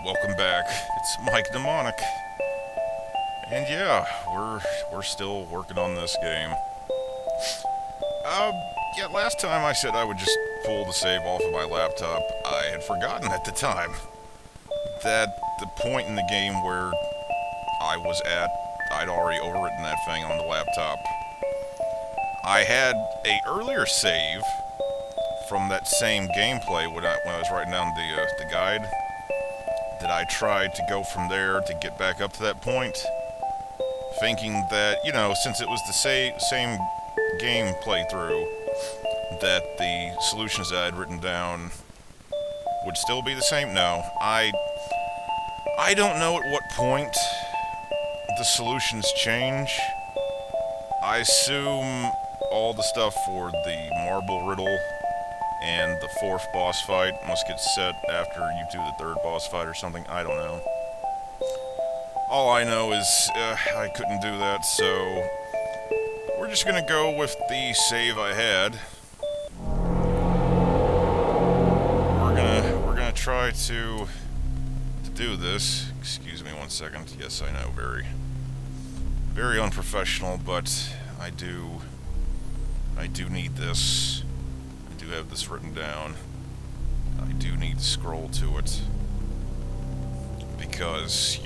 Welcome back. It's MikeNnemonic. And yeah, we're still working on this game. Yeah, last time I said I would just pull the save off of my laptop. I had forgotten at the time that the point in the game where I was at, I'd already overwritten that thing on the laptop. I had a earlier save from that same gameplay when I was writing down the guide, that I tried to go from there to get back up to that point, thinking that, since it was the same game playthrough, that the solutions that I'd written down would still be the same. No, I don't know at what point the solutions change. I assume all the stuff for the marble riddle and the fourth boss fight must get set after you do the third boss fight or something. I don't know. All I know is I couldn't do that, so we're just gonna go with the save I had. We're gonna try to do this. Excuse me one second. Yes, I know, very unprofessional, but I do need this. I do have this written down. I do need to scroll to it because,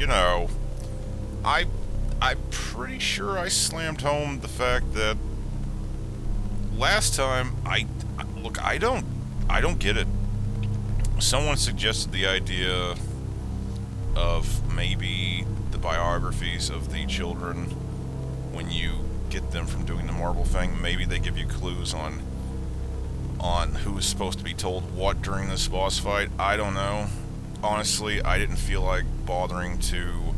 I'm pretty sure I slammed home the fact that last time I don't get it. Someone suggested the idea of maybe the biographies of the children, when you get them from doing the marble thing, maybe they give you clues on who is supposed to be told what during this boss fight. I don't know. Honestly, I didn't feel like bothering to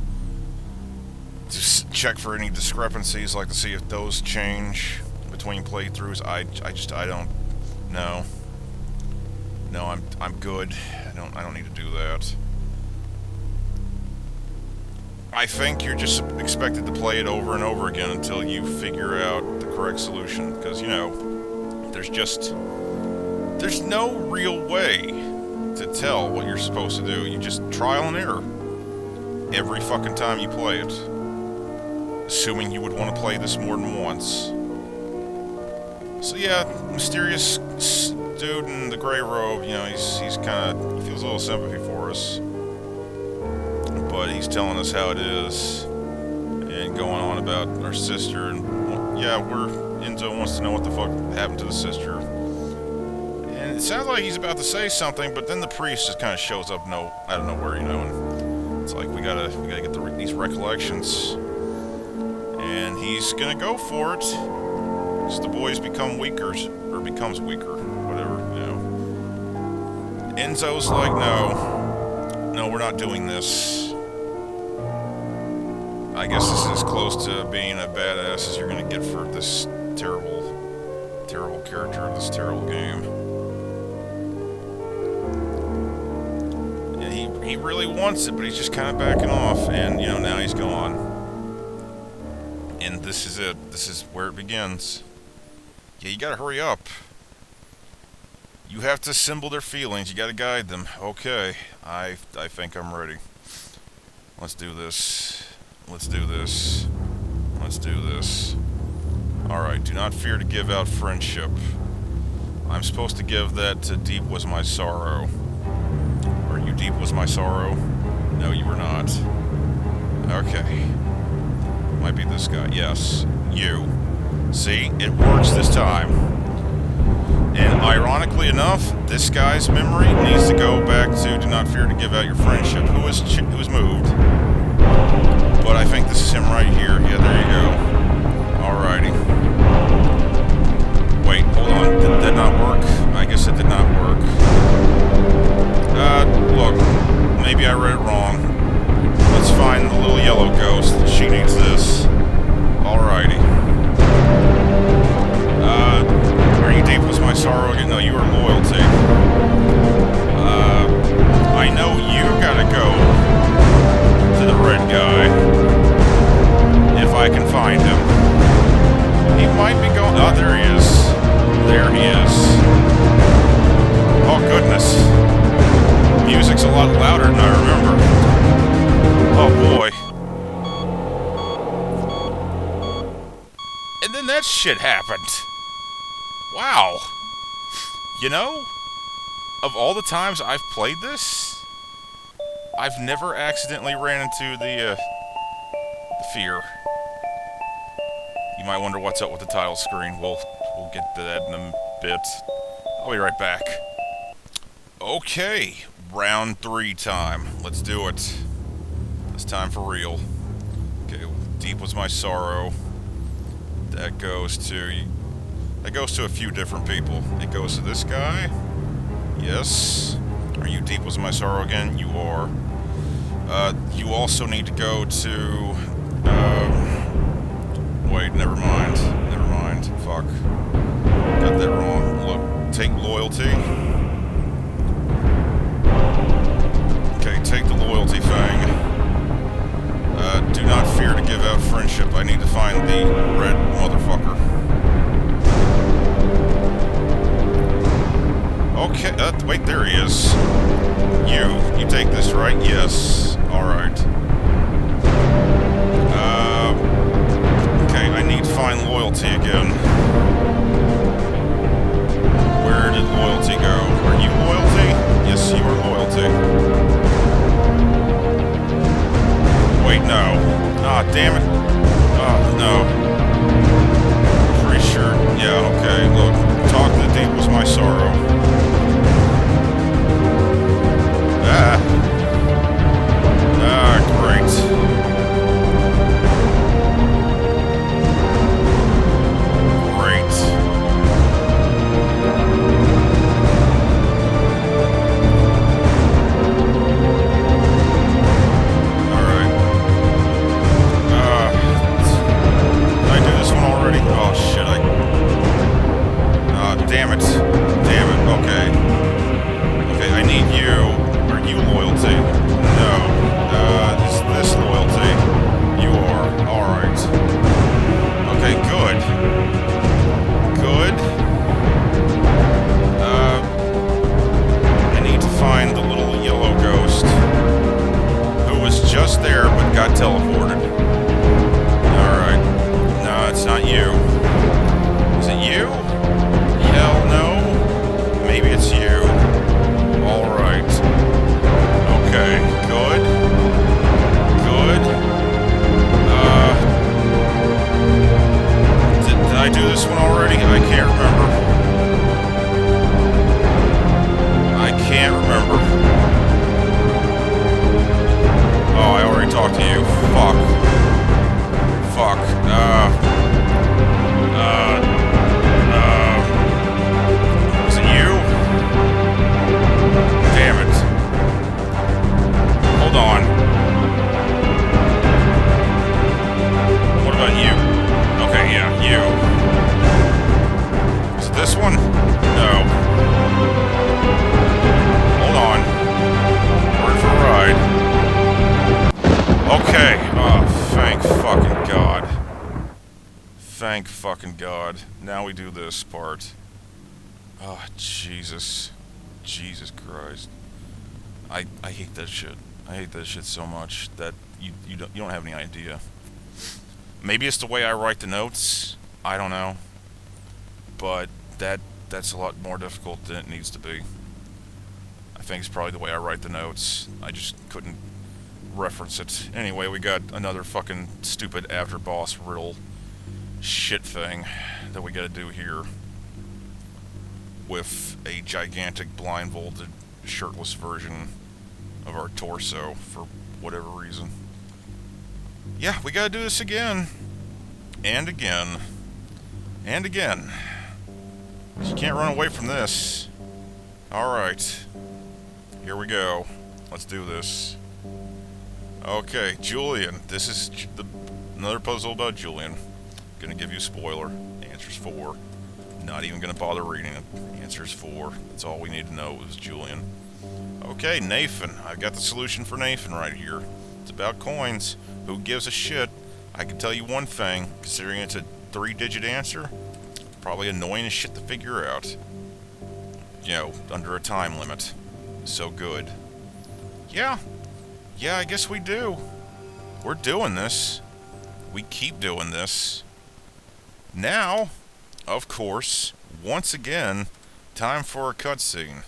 check for any discrepancies, like to see if those change between playthroughs. I don't know. No, I'm good. I don't need to do that. I think you're just expected to play it over and over again until you figure out the correct solution, because there's no real way to tell what you're supposed to do. You just trial and error every fucking time you play it, assuming you would want to play this more than once. So yeah, mysterious dude in the gray robe, he feels a little sympathy for us, but he's telling us how it is and going on about our sister, and Enzo wants to know what the fuck happened to the sister. And it sounds like he's about to say something, but then the priest just kind of shows up out of nowhere, and it's like we gotta get these recollections, and he's gonna go for it. As the boys becomes weaker, whatever, Enzo's like, no, we're not doing this. I guess this is as close to being a badass as you're gonna get for this terrible character of this terrible game. And he really wants it, but he's just kind of backing off, and now he's gone. And this is it. This is where it begins. Yeah, you gotta hurry up. You have to assemble their feelings. You gotta guide them. Okay, I think I'm ready. Let's do this. Let's do this. Let's do this. Alright, do not fear to give out friendship. I'm supposed to give that to Deep Was My Sorrow. Are you Deep Was My Sorrow? No, you were not. Okay. Might be this guy. Yes, you. See, it works this time. And ironically enough, this guy's memory needs to go back to do not fear to give out your friendship. Who was moved? But I think this is him right here. Yeah, there you go. Alrighty. Wait, hold on. Did that not work? I guess it did not work. Look, maybe I read it wrong. Let's find the little yellow ghost. She needs this. Alrighty. Are you Deep Was My Sorrow again? No, you are Loyalty. I know you gotta go to the red guy. If I can find him. He might be going... Oh, there he is. There he is. Oh, goodness. Music's a lot louder than I remember. that shit happened. Wow. You know, of all the times I've played this, I've never accidentally ran into the fear. You might wonder what's up with the title screen. We'll get to that in a bit. I'll be right back. Okay, round 3 time. Let's do it. This time for real. Okay, deep was my sorrow. That goes to a few different people. It goes to this guy. Yes. Are you deep was my sorrow again? You are. You also need to go to, wait, never mind. Never mind. Fuck. Got that wrong. Look, take loyalty. Okay, take the loyalty thing. Do not fear to give out friendship. I need to find the red motherfucker. Okay, wait, there he is. You take this, right? Yes. Alright. Okay, I need to find loyalty again. Where did loyalty go? Are you loyalty? Yes, you are loyalty. Wait, no. Ah, damn it. Oh, no. Pretty sure. Yeah, okay, look. Talk to the deep was my sorrow. Ah. Ah, great. Great. Already? Oh shit, damn it. Damn it, okay. Okay, I need you. Are you loyalty? No. Is this loyalty? You are. Alright. Okay, good. Good. I need to find the little yellow ghost who was just there but got teleported. It's not you. Is it you? Hell no. Maybe it's you. Alright. Okay, good. Good. Did I do this one already? I can't remember. I can't remember. Oh, I already talked to you. Fuck. Is it you? Damn it. Hold on. What about you? Okay, yeah, you. Is it this one? No. Hold on. We're in for a ride. Okay. Oh, thank fucking God. Thank fucking God. Now we do this part. Oh, Jesus. Jesus Christ. I hate that shit. I hate that shit so much that you don't have any idea. Maybe it's the way I write the notes. I don't know. But that's a lot more difficult than it needs to be. I think it's probably the way I write the notes. I just couldn't reference it. Anyway, we got another fucking stupid after boss riddle shit thing that we gotta do here with a gigantic blindfolded shirtless version of our torso for whatever reason. Yeah, we gotta do this again and again and again. You can't run away from this. Alright, here we go. Let's do this. Okay, Julian. This is another puzzle about Julian. Gonna give you a spoiler. Answer's 4. Not even gonna bother reading it. Answer's 4. That's all we need to know is Julian. Okay, Nathan. I've got the solution for Nathan right here. It's about coins. Who gives a shit? I can tell you one thing. Considering it's a 3-digit answer, probably annoying as shit to figure out. You know, under a time limit. So good. Yeah. Yeah, I guess we do. We're doing this. We keep doing this. Now, of course, once again, time for a cutscene.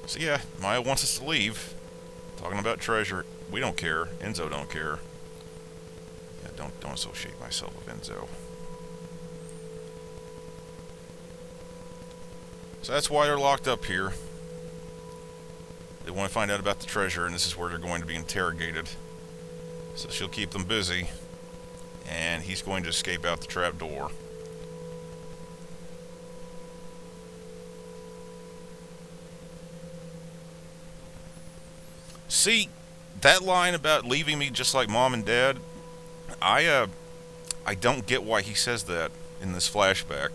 So yeah, Maya wants us to leave. Talking about treasure. We don't care. Enzo don't care. Yeah, don't associate myself with Enzo. So that's why they're locked up here. They want to find out about the treasure, and this is where they're going to be interrogated. So she'll keep them busy, and he's going to escape out the trapdoor. See, that line about leaving me just like mom and dad, I don't get why he says that in this flashback.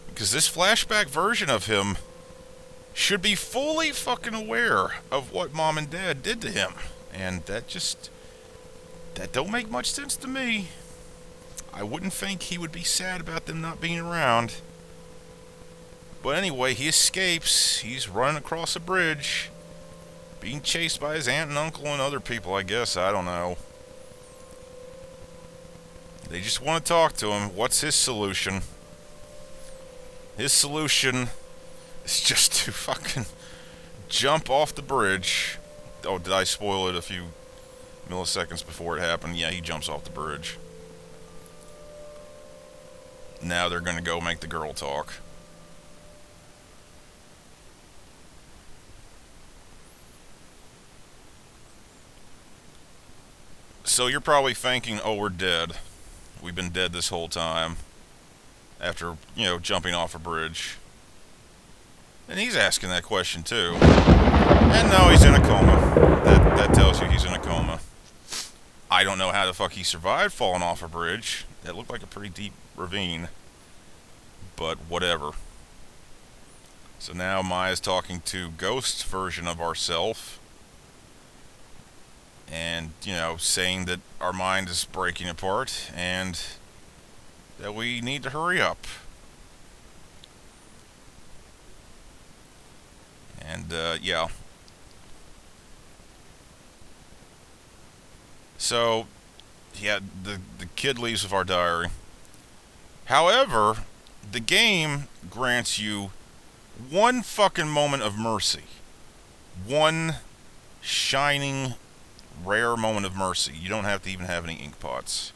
Because this flashback version of him should be fully fucking aware of what mom and dad did to him. And that don't make much sense to me. I wouldn't think he would be sad about them not being around. But anyway, he escapes. He's running across a bridge, being chased by his aunt and uncle and other people, I guess. I don't know. They just want to talk to him. What's his solution? His solution is just to fucking jump off the bridge. Oh, did I spoil it a few milliseconds before it happened? Yeah, he jumps off the bridge. Now they're gonna go make the girl talk. So you're probably thinking, oh, we're dead. We've been dead this whole time. After, jumping off a bridge. And he's asking that question too. And no, he's in a coma. That tells you he's in a coma. I don't know how the fuck he survived falling off a bridge. That looked like a pretty deep ravine. But whatever. So now Maya's talking to Ghost's version of ourself. And, saying that our mind is breaking apart and that we need to hurry up. And, yeah. So, yeah, the kid leaves with our diary. However, the game grants you one fucking moment of mercy. One shining, rare moment of mercy. You don't have to even have any ink pots.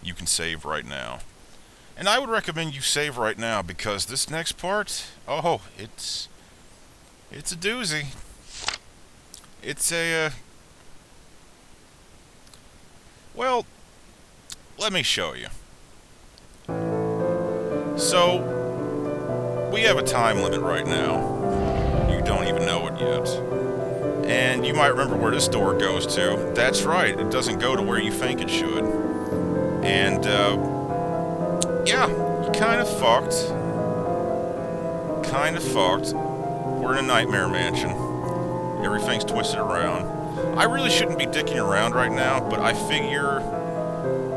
You can save right now. And I would recommend you save right now, because this next part, oh, it's a doozy. It's a, well, let me show you. So, we have a time limit right now. You don't even know it yet. And you might remember where this door goes to. That's right, it doesn't go to where you think it should. And, yeah, you kind of fucked. We're in a nightmare mansion. Everything's twisted around. I really shouldn't be dicking around right now, but I figure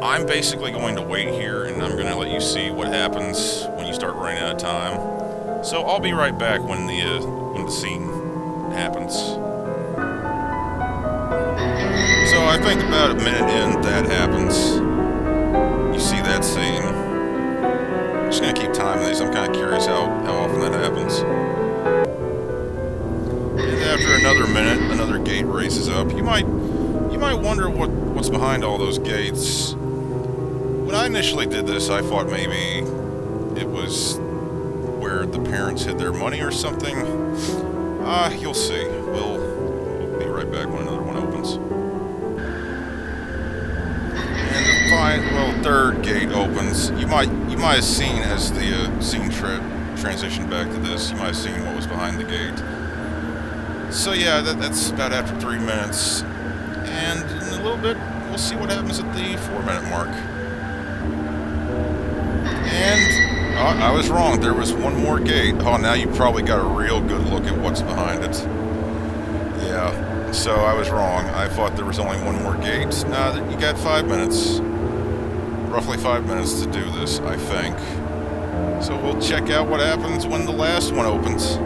I'm basically going to wait here, and I'm going to let you see what happens when you start running out of time. So I'll be right back when the scene happens. So I think about a minute in, that happens. You see that scene. I'm just going to keep timing these. I'm kind of curious how often that happens. And after another minute, another gate raises up. You might wonder what's behind all those gates. When I initially did this, I thought maybe it was where the parents hid their money or something. You'll see. We'll be right back when another one opens. And the third gate opens. You might have seen as the scene transitioned back to this. You might have seen what was behind the gate. So yeah, that's about after 3 minutes. And in a little bit, we'll see what happens at the 4-minute mark. And I was wrong. There was one more gate. Oh, now you probably got a real good look at what's behind it. Yeah, so I was wrong. I thought there was only one more gate. Nah, you got 5 minutes. Roughly 5 minutes to do this, I think. So we'll check out what happens when the last one opens.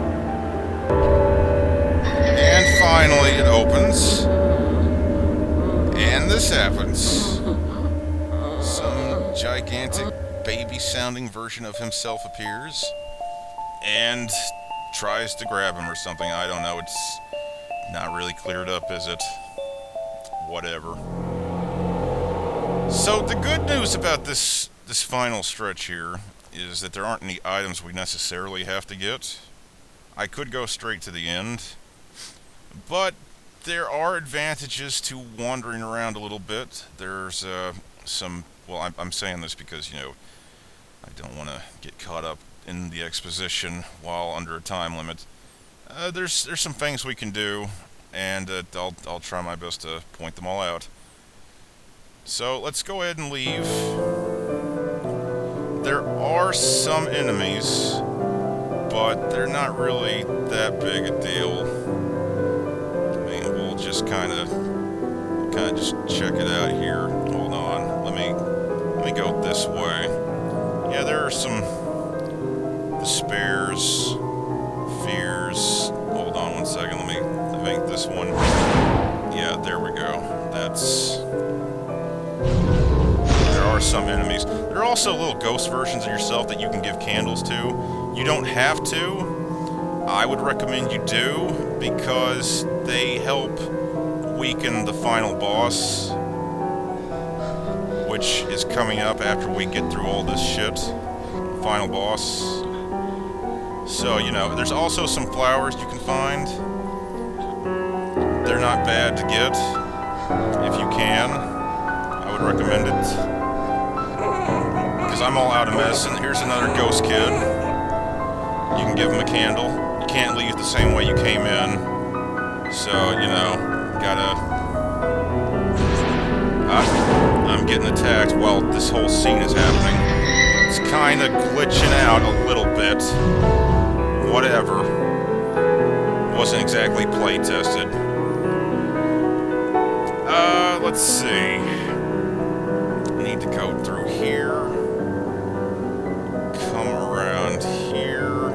And finally it opens. And this happens. Some gigantic baby-sounding version of himself appears and tries to grab him or something. I don't know. It's not really cleared up, is it? Whatever. So the good news about this final stretch here is that there aren't any items we necessarily have to get. I could go straight to the end, but there are advantages to wandering around a little bit. There's some, well, I'm saying this because, you know, I don't want to get caught up in the exposition while under a time limit. There's some things we can do, and I'll try my best to point them all out. So let's go ahead and leave. There are some enemies, but they're not really that big a deal. I mean, we'll just kind of just check it out here. Hold on, let me go this way. Yeah, there are some despairs, fears. Hold on one second. I think this one. Yeah, there we go. There are some enemies. There are also little ghost versions of yourself that you can give candles to. You don't have to. I would recommend you do, because they help weaken the final boss, which is coming up after we get through all this shit. Final boss. So, you know, there's also some flowers you can find. They're not bad to get, if you can. I would recommend it, because I'm all out of medicine. Here's another ghost kid. You can give him a candle. You can't leave the same way you came in. So, you know, gotta... I'm getting attacked while this whole scene is happening. It's kinda glitching out a little bit. Whatever. Wasn't exactly play tested. Let's see. I need to go through here. Come around here.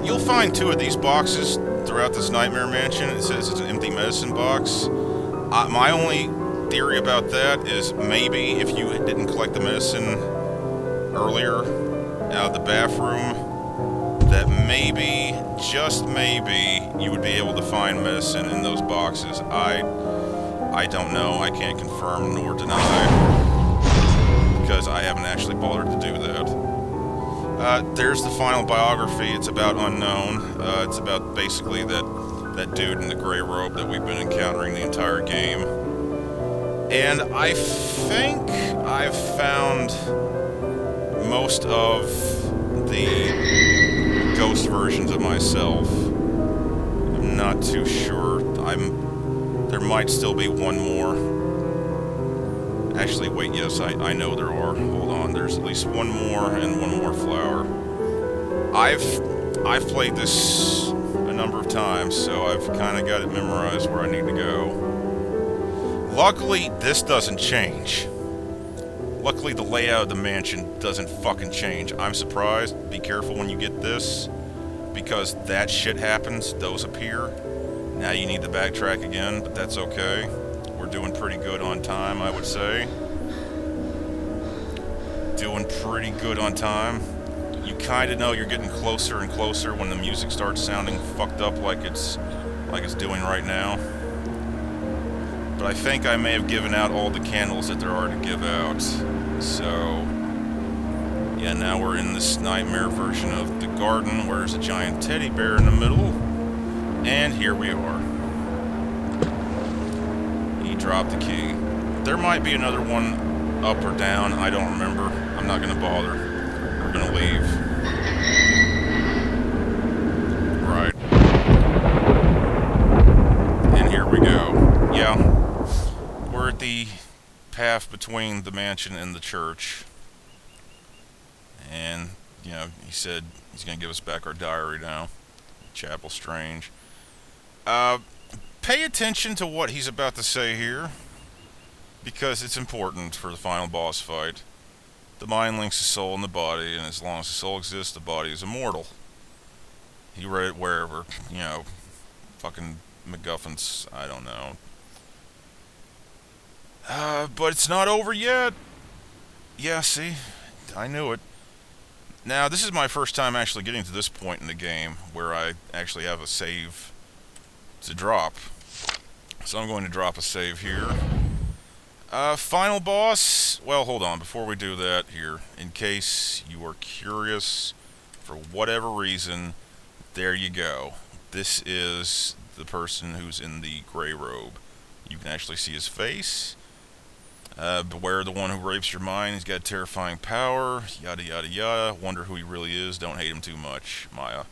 You'll find 2 of these boxes throughout this Nightmare Mansion. It says it's an empty medicine box. My only theory about that is maybe if you didn't collect the medicine earlier out of the bathroom, that maybe, just maybe, you would be able to find medicine in those boxes. I don't know. I can't confirm nor deny, because I haven't actually bothered to do that. There's the final biography. It's about Unknown. It's about basically that dude in the gray robe that we've been encountering the entire game. And I think I've found most of the ghost versions of myself. I'm not too sure. There might still be one more. Actually, wait, yes, I know there are. Hold on, there's at least one more and one more flower. I've played this a number of times, so I've kind of got it memorized where I need to go. Luckily, this doesn't change. Luckily, the layout of the mansion doesn't fucking change. I'm surprised. Be careful when you get this, because that shit happens. Those appear. Now you need to backtrack again, but that's okay. We're doing pretty good on time, I would say. Doing pretty good on time. You kind of know you're getting closer and closer when the music starts sounding fucked up like it's doing right now. But I think I may have given out all the candles that there are to give out. So, yeah, now we're in this nightmare version of the garden where there's a giant teddy bear in the middle. And here we are. He dropped the key. There might be another one up or down. I don't remember. I'm not going to bother. We're going to leave. Right. And here we go. Yeah. We're at the path between the mansion and the church. And, you know, he said he's going to give us back our diary now. Chapel Strange. Pay attention to what he's about to say here, because it's important for the final boss fight. the mind links the soul in the body, and as long as the soul exists, the body is immortal. You read it wherever, you know, fucking MacGuffins, I don't know. But it's not over yet. Yeah, see? I knew it. Now, this is my first time actually getting to this point in the game where I actually have a save to drop. So I'm going to drop a save here. Final boss. Well, hold on. Before we do that here, in case you are curious, for whatever reason, there you go. This is the person who's in the gray robe. You can actually see his face. Beware the one who rapes your mind. He's got terrifying power. Yada yada yada. Wonder who he really is. Don't hate him too much, Maya.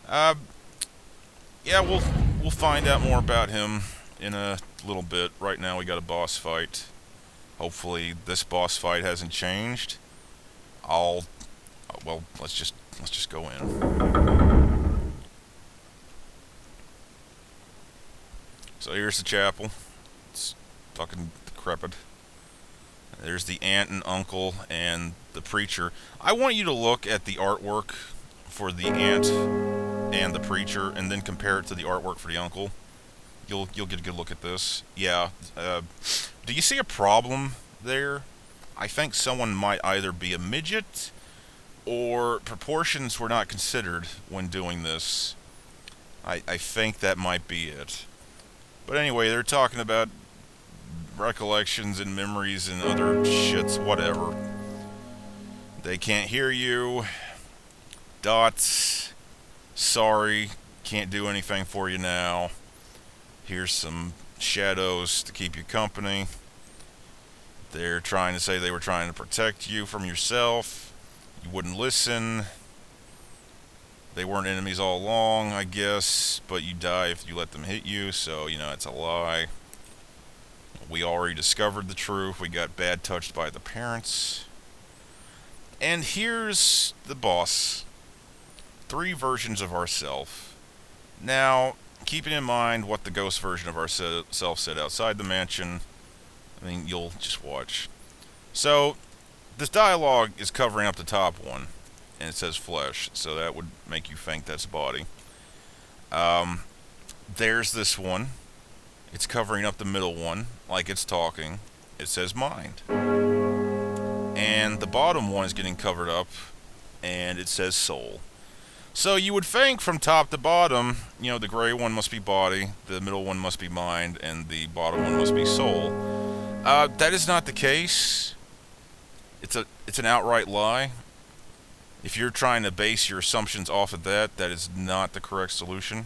Yeah, we'll find out more about him in a little bit. Right now we got a boss fight. Hopefully this boss fight hasn't changed. Well, let's just go in. So here's the chapel. It's fucking decrepit. There's the aunt and uncle and the preacher. I want you to look at the artwork for the aunt and the preacher, and then compare it to the artwork for the uncle. You'll get a good look at this. Yeah. Do you see a problem there? I think someone might either be a midget, or proportions were not considered when doing this. I think that might be it. But anyway, they're talking about recollections and memories and other shits, whatever. They can't hear you. Dots. Sorry, can't do anything for you now. Here's some shadows to keep you company. They're trying to say they were trying to protect you from yourself. You wouldn't listen. They weren't enemies all along, I guess, but you die if you let them hit you, so, you know, it's a lie. We already discovered the truth. We got bad touched by the parents. And here's the boss. 3 versions of ourself. Now, keeping in mind what the ghost version of ourself said outside the mansion, I mean, you'll just watch. So, this dialogue is covering up the top one, and it says flesh, so that would make you think that's body. There's this one. It's covering up the middle one, like it's talking. It says mind. And the bottom one is getting covered up, and it says soul. So you would think from top to bottom, you know, the gray one must be body, the middle one must be mind, and the bottom one must be soul. That is not the case. It's an outright lie. If you're trying to base your assumptions off of that, that is not the correct solution.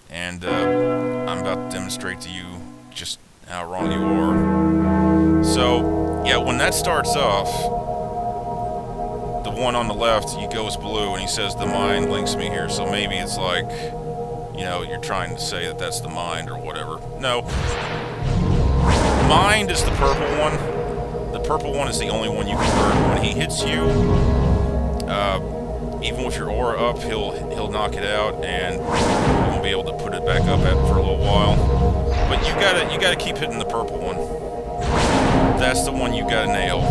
And I'm about to demonstrate to you just how wrong you are. So, yeah, when that starts off, the one on the left, he goes blue, and he says the mind links me here. So maybe it's like, you know, you're trying to say that that's the mind or whatever. No. Mind is the purple one. The purple one is the only one you can hurt. When he hits you, even with your aura up, he'll knock it out, and you won't be able to put it back up for a little while. But you gotta keep hitting the purple one. That's the one you gotta nail.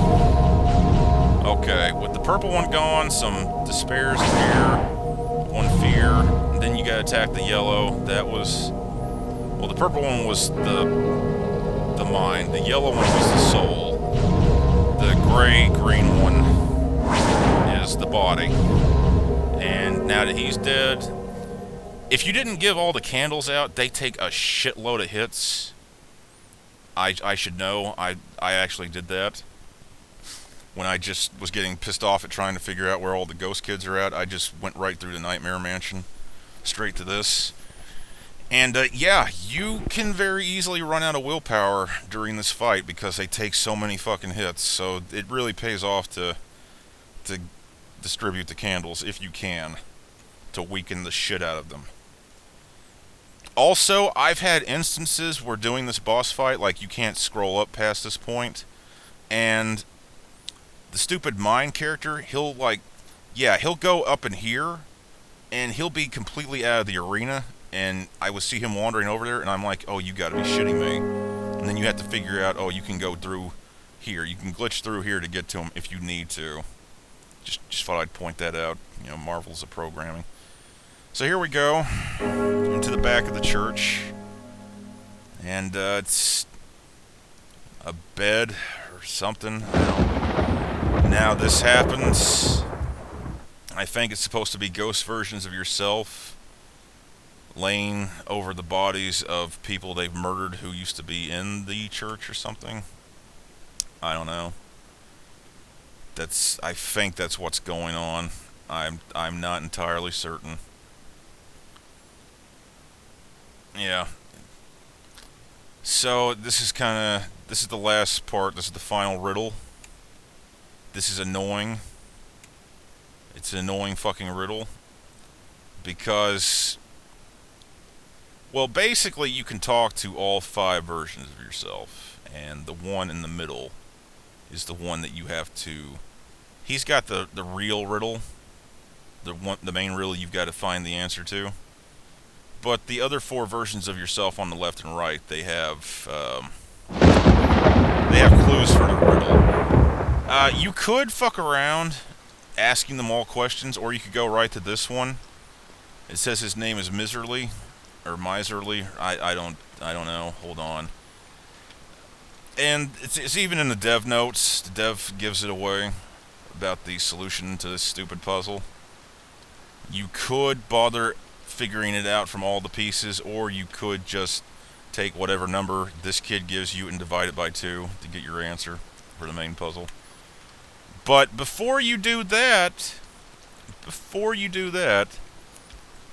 Okay, with the purple one gone, some despairs here, one fear, and then you gotta attack the yellow. That was, well, the purple one was the mind. The yellow one was the soul. The green one is the body. And now that he's dead, if you didn't give all the candles out, they take a shitload of hits. I should know. I actually did that. When I just was getting pissed off at trying to figure out where all the ghost kids are at, I just went right through the Nightmare Mansion, straight to this. And yeah, you can very easily run out of willpower during this fight because they take so many fucking hits. So it really pays off to distribute the candles if you can, to weaken the shit out of them. Also, I've had instances where doing this boss fight, like you can't scroll up past this point, and the stupid mind character, he'll go up in here, and he'll be completely out of the arena, and I would see him wandering over there, and I'm like, oh, you gotta be shitting me. And then you have to figure out, oh, you can go through here. You can glitch through here to get to them if you need to. Just thought I'd point that out. You know, marvels of programming. So here we go into the back of the church, and it's a bed or something. Now this happens. I think it's supposed to be ghost versions of yourself laying over the bodies of people they've murdered who used to be in the church or something. I don't know. I think that's what's going on. I'm not entirely certain. Yeah. So this is the last part. This is the final riddle. This is annoying. It's an annoying fucking riddle because, well, basically you can talk to all 5 versions of yourself, and the one in the middle is the one that you have to. He's got the real riddle, the main riddle you've got to find the answer to. But the other 4 versions of yourself on the left and right, they have clues for the riddle. You could fuck around asking them all questions, or you could go right to this one. It says his name is Miserly, or Miserly. I don't know. Hold on. And it's even in the dev notes. The dev gives it away about the solution to this stupid puzzle. You could bother figuring it out from all the pieces, or you could just take whatever number this kid gives you and divide it by 2 to get your answer for the main puzzle. But before you do that,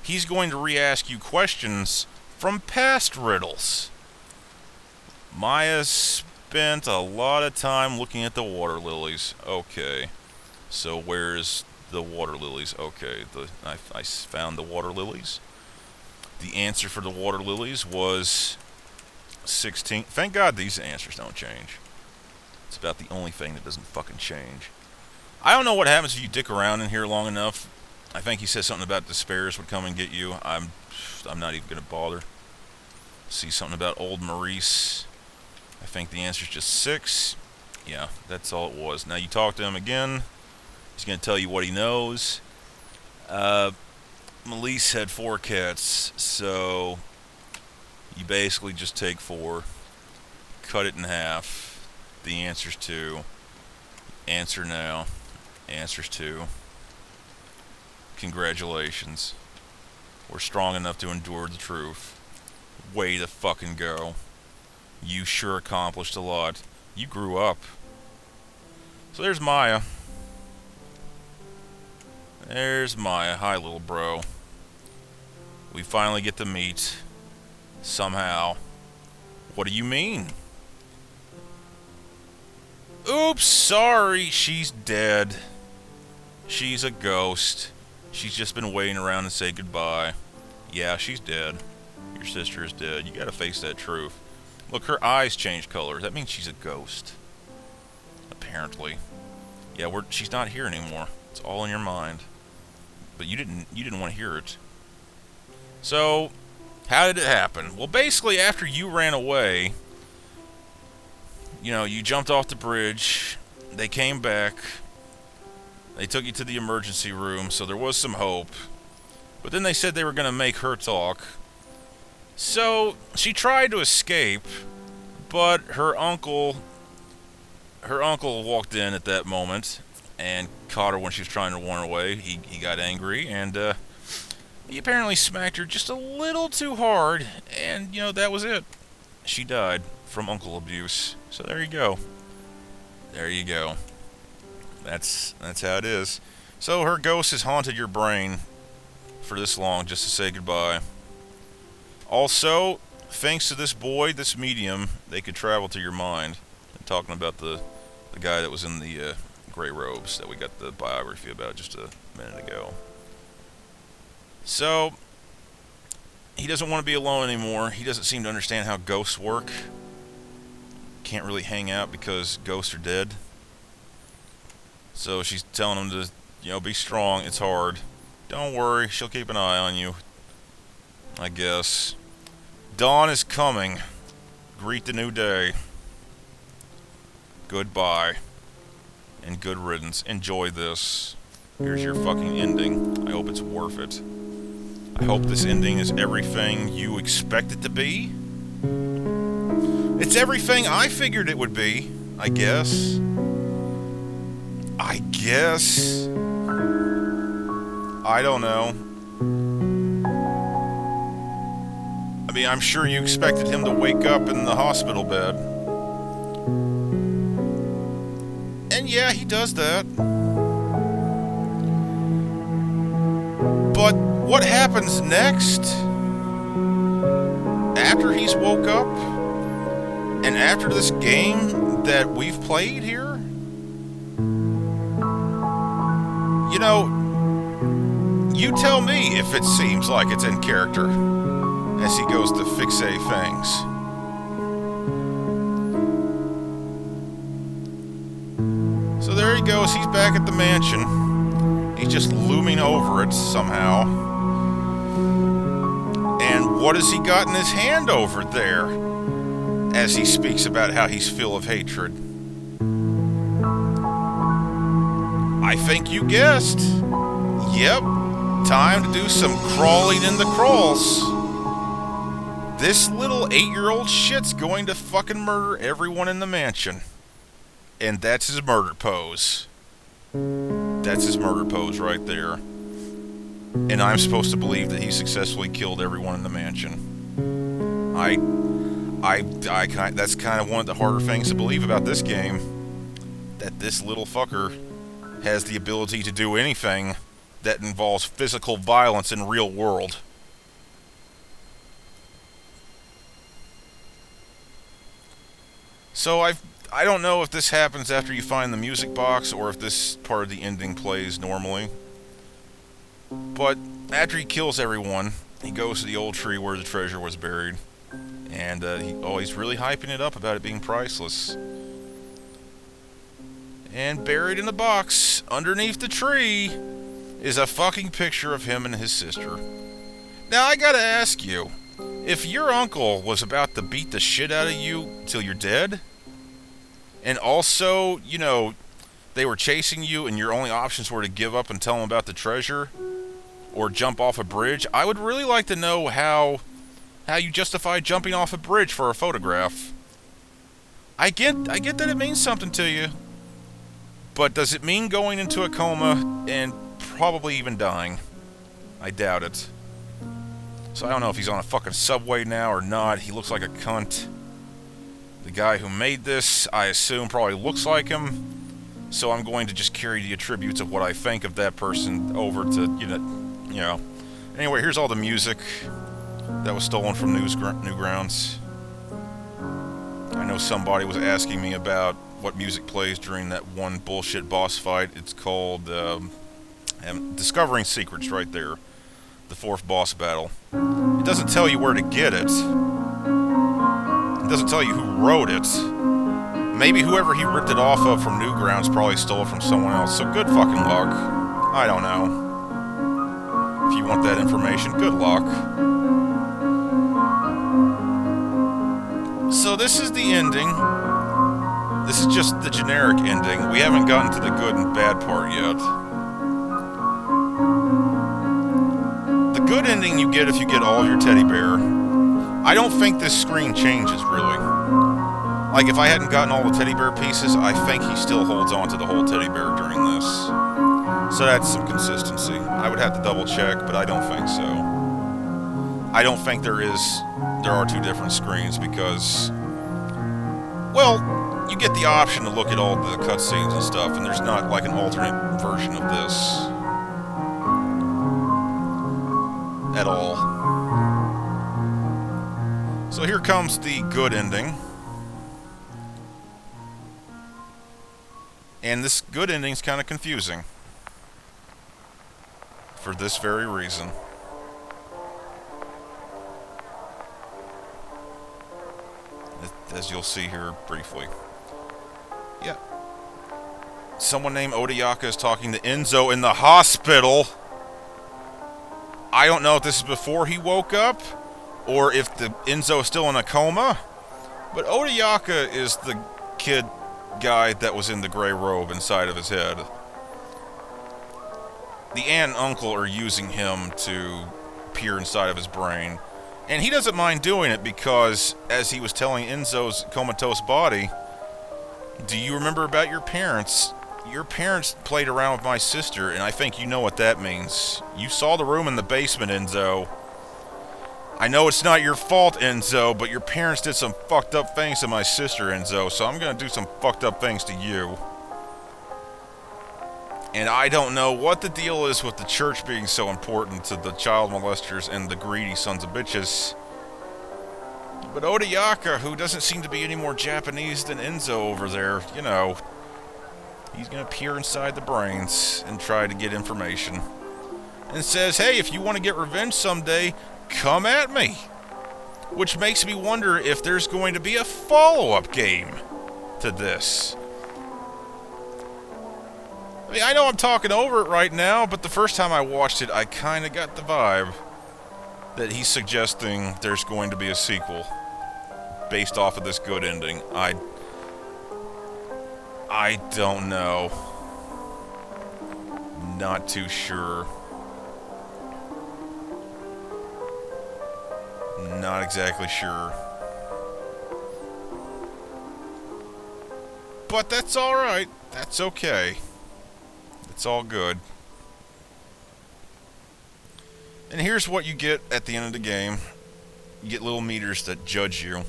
he's going to re-ask you questions from past riddles. Maya spent a lot of time looking at the water lilies. Okay, so where's the water lilies? Okay, I found the water lilies. The answer for the water lilies was 16. Thank God these answers don't change. It's about the only thing that doesn't fucking change. I don't know what happens if you dick around in here long enough. I think he says something about despairs would come and get you. I'm not even gonna bother. See something about old Maurice. I think the answer's just 6. Yeah, that's all it was. Now you talk to him again. He's going to tell you what he knows. Melise had 4 cats, so you basically just take 4, cut it in half. The answer's 2. Answer now. Answer's 2. Congratulations. We're strong enough to endure the truth. Way to fucking go. You sure accomplished a lot. You grew up. So there's Maya. There's Maya. Hi, little bro. We finally get to meet. Somehow. What do you mean? Oops, sorry. She's dead. She's a ghost. She's just been waiting around to say goodbye. Yeah, she's dead. Your sister is dead. You gotta face that truth. Look, her eyes change color. That means she's a ghost. Apparently. Yeah, she's not here anymore. It's all in your mind. But you didn't want to hear it. So, how did it happen? Well, basically, after you ran away, you jumped off the bridge. They came back. They took you to the emergency room, so there was some hope. But then they said they were going to make her talk. So, she tried to escape, but her uncle walked in at that moment and caught her when she was trying to run away. He got angry, and he apparently smacked her just a little too hard, and, that was it. She died from uncle abuse. So there you go. There you go. That's how it is. So her ghost has haunted your brain for this long just to say goodbye. Also, thanks to this boy, this medium, they could travel to your mind. I'm talking about the guy that was in the gray robes that we got the biography about just a minute ago. So, he doesn't want to be alone anymore. He doesn't seem to understand how ghosts work. Can't really hang out because ghosts are dead. So she's telling him to, be strong. It's hard. Don't worry, she'll keep an eye on you. I guess. Dawn is coming. Greet the new day. Goodbye. And good riddance. Enjoy this. Here's your fucking ending. I hope it's worth it. I hope this ending is everything you expect it to be. It's everything I figured it would be, I guess. I don't know. I mean, I'm sure you expected him to wake up in the hospital bed. And yeah, he does that. But what happens next? After he's woke up? And after this game that we've played here? You know, you tell me if it seems like it's in character as he goes to fixate things. So there he goes, he's back at the mansion. He's just looming over it somehow. And what has he got in his hand over there as he speaks about how he's full of hatred? I think you guessed. Yep, time to do some crawling in the crawls. This little 8-year-old shit's going to fucking murder everyone in the mansion. And that's his murder pose. That's his murder pose right there. And I'm supposed to believe that he successfully killed everyone in the mansion. That's kind of one of the harder things to believe about this game. That this little fucker has the ability to do anything that involves physical violence in real world. So I don't know if this happens after you find the music box or if this part of the ending plays normally. But after he kills everyone, he goes to the old tree where the treasure was buried. And he's really hyping it up about it being priceless. And buried in the box, underneath the tree, is a fucking picture of him and his sister. Now I gotta ask you, if your uncle was about to beat the shit out of you till you're dead, and also, you know, they were chasing you and your only options were to give up and tell them about the treasure, or jump off a bridge, I would really like to know how you justify jumping off a bridge for a photograph. I get that it means something to you, but does it mean going into a coma and probably even dying? I doubt it. So I don't know if he's on a fucking subway now or not. He looks like a cunt. The guy who made this, I assume, probably looks like him. So I'm going to just carry the attributes of what I think of that person over to, you know. Anyway, here's all the music that was stolen from Newgrounds. I know somebody was asking me about what music plays during that one bullshit boss fight. It's called Discovering Secrets right there. The 4th boss battle. It doesn't tell you where to get it. It doesn't tell you who wrote it. Maybe whoever he ripped it off of from Newgrounds probably stole it from someone else, so good fucking luck. I don't know. If you want that information, good luck. So this is the ending. This is just the generic ending. We haven't gotten to the good and bad part yet. The good ending you get if you get all of your teddy bear. I don't think this screen changes, really. Like, if I hadn't gotten all the teddy bear pieces, I think he still holds on to the whole teddy bear during this. So that's some consistency. I would have to double check, but I don't think so. I don't think there are 2 different screens because, well, you get the option to look at all the cutscenes and stuff, and there's not like an alternate version of this at all. So here comes the good ending. And this good ending's kind of confusing. For this very reason. As you'll see here briefly. Yeah. Someone named Odayaka is talking to Enzo in the hospital. I don't know if this is before he woke up, or if Enzo is still in a coma. But Odayaka is the kid guy that was in the gray robe inside of his head. The aunt and uncle are using him to peer inside of his brain. And he doesn't mind doing it because, as he was telling Enzo's comatose body, do you remember about your parents? Your parents played around with my sister, and I think you know what that means. You saw the room in the basement, Enzo. I know it's not your fault, Enzo, but your parents did some fucked up things to my sister, Enzo, so I'm gonna do some fucked up things to you. And I don't know what the deal is with the church being so important to the child molesters and the greedy sons of bitches. But Odayaka, who doesn't seem to be any more Japanese than Enzo over there, you know, he's gonna peer inside the brains and try to get information. And says, hey, if you want to get revenge someday, come at me. Which makes me wonder if there's going to be a follow-up game to this. I mean, I know I'm talking over it right now, but the first time I watched it, I kind of got the vibe that he's suggesting there's going to be a sequel based off of this good ending. I don't know. Not too sure. Not exactly sure. But that's alright. That's okay. It's all good. And here's what you get at the end of the game. You get little meters that judge you.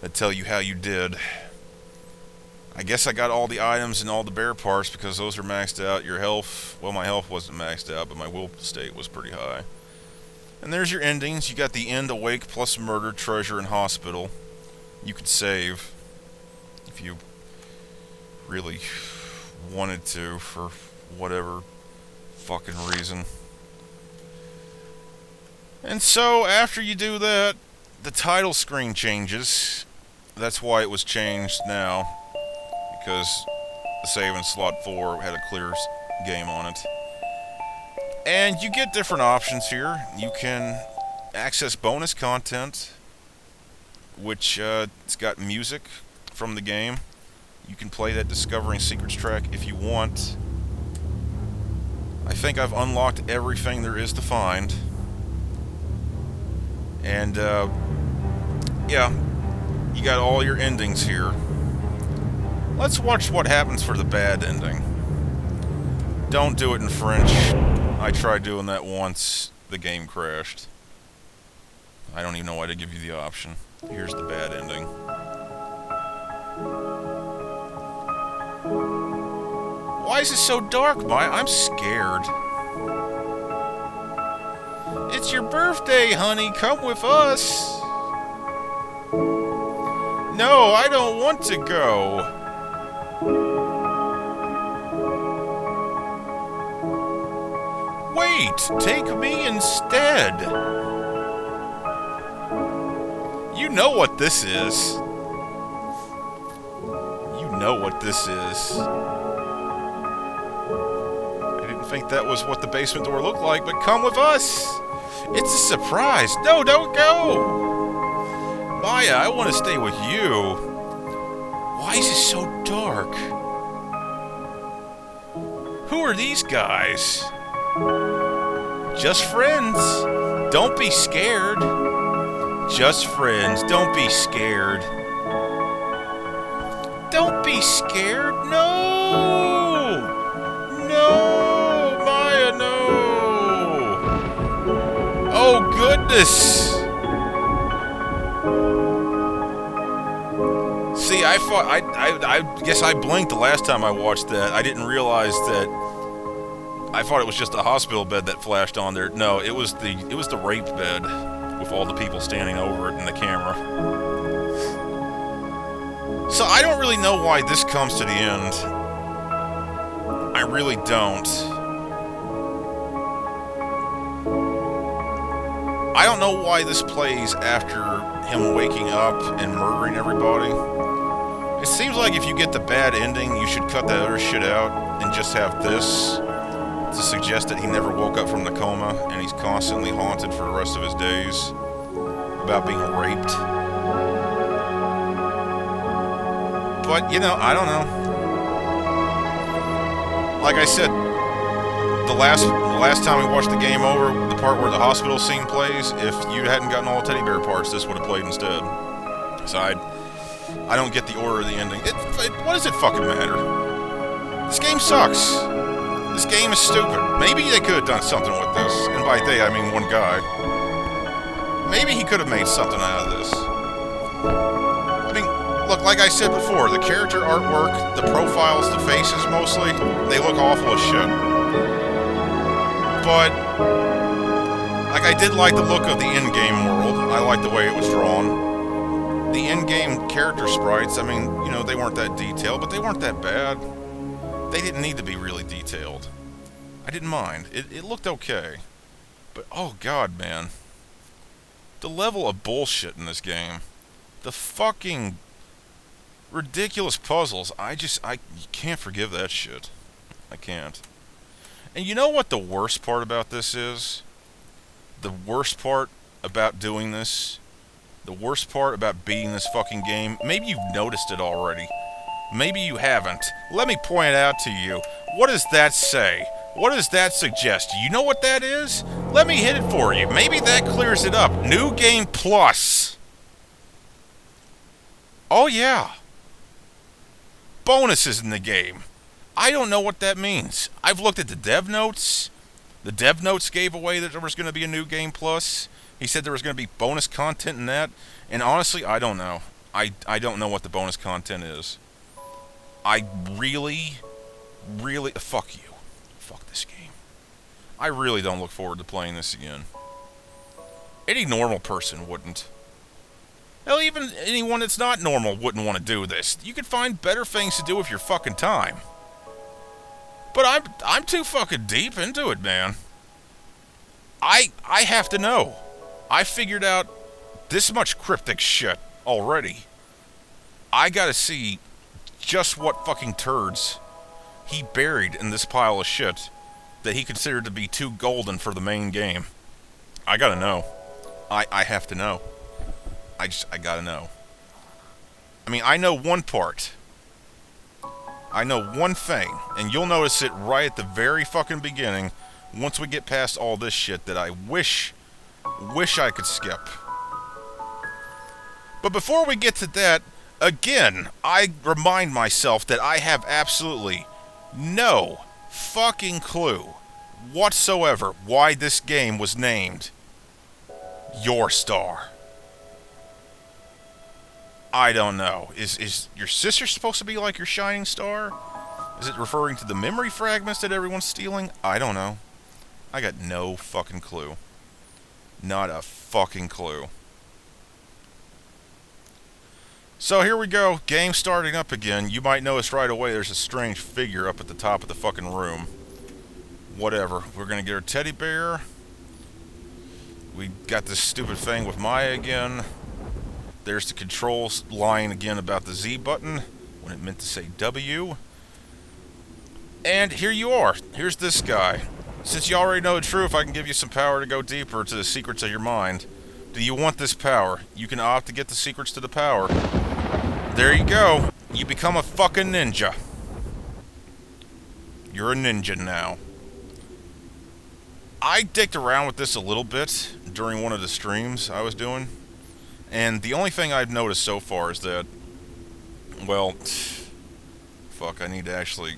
That tell you how you did. I guess I got all the items and all the bear parts because those are maxed out. Your health, well, my health wasn't maxed out, but my will state was pretty high. And there's your endings. You got the end, awake, plus murder, treasure, and hospital. You could save if you really wanted to for whatever fucking reason. And so after you do that, the title screen changes. That's why it was changed now, because the save in slot 4 had a clear game on it. And you get different options here. You can access bonus content, which it's got music from the game. You can play that Discovering Secrets track if you want. I think I've unlocked everything there is to find. And, yeah, you got all your endings here. Let's watch what happens for the bad ending. Don't do it in French. I tried doing that once. The game crashed. I don't even know why they give you the option. Here's the bad ending. Why is it so dark, Maya? I'm scared. It's your birthday, honey. Come with us. No, I don't want to go. Wait, take me instead. You know what this is. You know what this is. I didn't think that was what the basement door looked like, but come with us. It's a surprise. No, don't go. Maya, I want to stay with you. Why is it so dark? Who are these guys? Just friends. Don't be scared. Just friends. Don't be scared. Don't be scared. No. No. Maya, no. Oh, goodness. See, I guess I blinked the last time I watched that. I didn't realize that. I thought it was just a hospital bed that flashed on there. No, it was the rape bed with all the people standing over it in the camera. So I don't really know why this comes to the end. I really don't. I don't know why this plays after him waking up and murdering everybody. It seems like if you get the bad ending, you should cut that other shit out and just have this to suggest that he never woke up from the coma and he's constantly haunted for the rest of his days about being raped. But, you know, I don't know. Like I said, the last time we watched the game over, the part where the hospital scene plays, if you hadn't gotten all the teddy bear parts, this would have played instead. So I don't get the order of the ending. What does it fucking matter? This game sucks. This game is stupid. Maybe they could have done something with this. And by they, I mean one guy. Maybe he could have made something out of this. I mean, look, like I said before, the character artwork, the profiles, the faces mostly, they look awful as shit. But, like, I did like the look of the in-game world. I liked the way it was drawn. The in-game character sprites, I mean, you know, they weren't that detailed, but they weren't that bad. They didn't need to be really detailed. I didn't mind. It looked okay. But, oh god, man. The level of bullshit in this game. The fucking ridiculous puzzles. I can't forgive that shit. I can't. And you know what the worst part about this is? The worst part about doing this? The worst part about beating this fucking game? Maybe you've noticed it already. Maybe you haven't. Let me point it out to you. What does that say? What does that suggest? You know what that is? Let me hit it for you. Maybe that clears it up. New Game Plus. Oh yeah. Bonuses in the game. I don't know what that means. I've looked at the dev notes. The dev notes gave away that there was going to be a New Game Plus. He said there was going to be bonus content in that. And honestly, I don't know. I don't know what the bonus content is. I really... Fuck you. Fuck this game. I really don't look forward to playing this again. Any normal person wouldn't. Hell, even anyone that's not normal wouldn't want to do this. You could find better things to do with your fucking time. But I'm too fucking deep into it, man. I have to know. I figured out this much cryptic shit already. I gotta see just what fucking turds he buried in this pile of shit that he considered to be too golden for the main game. I gotta know. I have to know. I gotta know. I mean, I know one part. I know one thing, and you'll notice it right at the very fucking beginning, once we get past all this shit that I wish I could skip. But before we get to that, again, I remind myself that I have absolutely no fucking clue whatsoever why this game was named Your Star. I don't know. Is your sister supposed to be like your shining star? Is it referring to the memory fragments that everyone's stealing? I don't know. I got no fucking clue. Not a fucking clue. So here we go. Game starting up again. You might notice right away there's a strange figure up at the top of the fucking room. Whatever. We're gonna get our teddy bear. We got this stupid thing with Maya again. There's the controls line again about the Z button when it meant to say W. And here you are. Here's this guy. Since you already know the truth, I can give you some power to go deeper to the secrets of your mind. Do you want this power? You can opt to get the secrets to the power. There you go. You become a fucking ninja. You're a ninja now. I dicked around with this a little bit during one of the streams I was doing. And the only thing I've noticed so far is that, well, fuck, we need to actually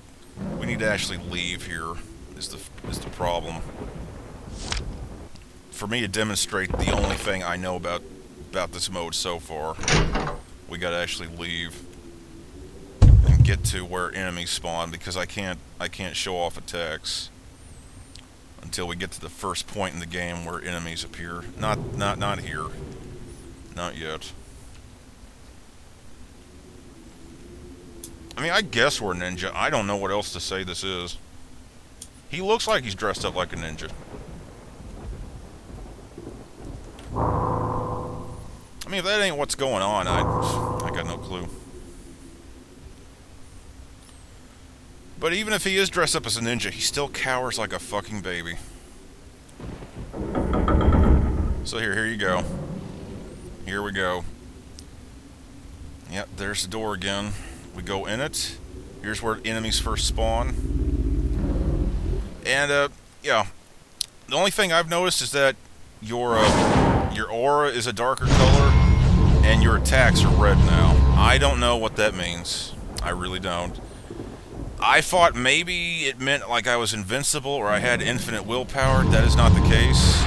leave here is the problem. For me to demonstrate the only thing I know about this mode so far, we gotta actually leave and get to where enemies spawn, because I can't show off attacks until we get to the first point in the game where enemies appear. Not here. Not yet. I mean, I guess we're a ninja. I don't know what else to say this is. He looks like he's dressed up like a ninja. I mean, if that ain't what's going on, I got no clue. But even if he is dressed up as a ninja, he still cowers like a fucking baby. So here you go. Here we go. Yep, there's the door again. We go in it. Here's where enemies first spawn. And, yeah. The only thing I've noticed is that your aura is a darker color, and your attacks are red now. I don't know what that means. I really don't. I thought maybe it meant like I was invincible or I had infinite willpower. That is not the case.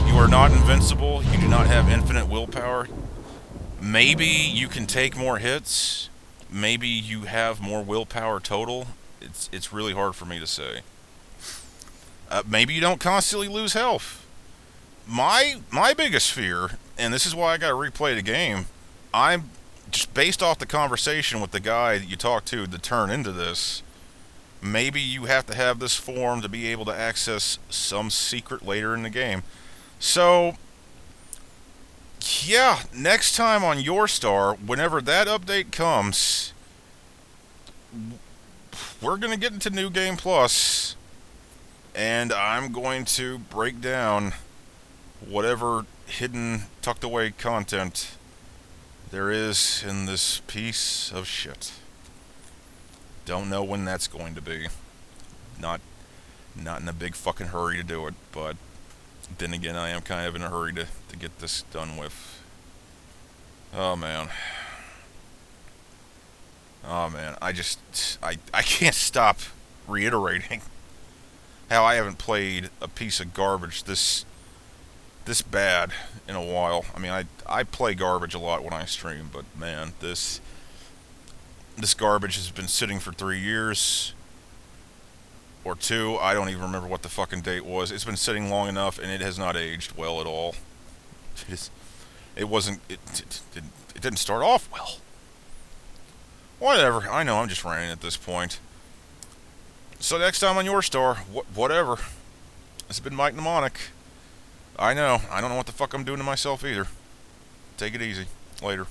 You are not invincible. You do not have infinite willpower. Maybe you can take more hits. Maybe you have more willpower total. It's really hard for me to say. Maybe you don't constantly lose health. My biggest fear, and this is why I got to replay the game, I'm just based off the conversation with the guy that you talked to turn into this. Maybe you have to have this form to be able to access some secret later in the game. So, yeah, next time on Your Star, whenever that update comes, we're going to get into New Game Plus, and I'm going to break down whatever hidden, tucked away content there is in this piece of shit. Don't know when that's going to be. Not in a big fucking hurry to do it, but then again, I am kind of in a hurry to get this done with. Oh man. Oh man, I can't stop reiterating how I haven't played a piece of garbage this bad in a while. I mean, I play garbage a lot when I stream, but man, this garbage has been sitting for 3 years or 2. I don't even remember what the fucking date was. It's been sitting long enough, and it has not aged well at all. It didn't start off well. Whatever. I know I'm just ranting at this point. So next time on Your Star, whatever. This has been MikeNnemonic. I know. I don't know what the fuck I'm doing to myself either. Take it easy. Later.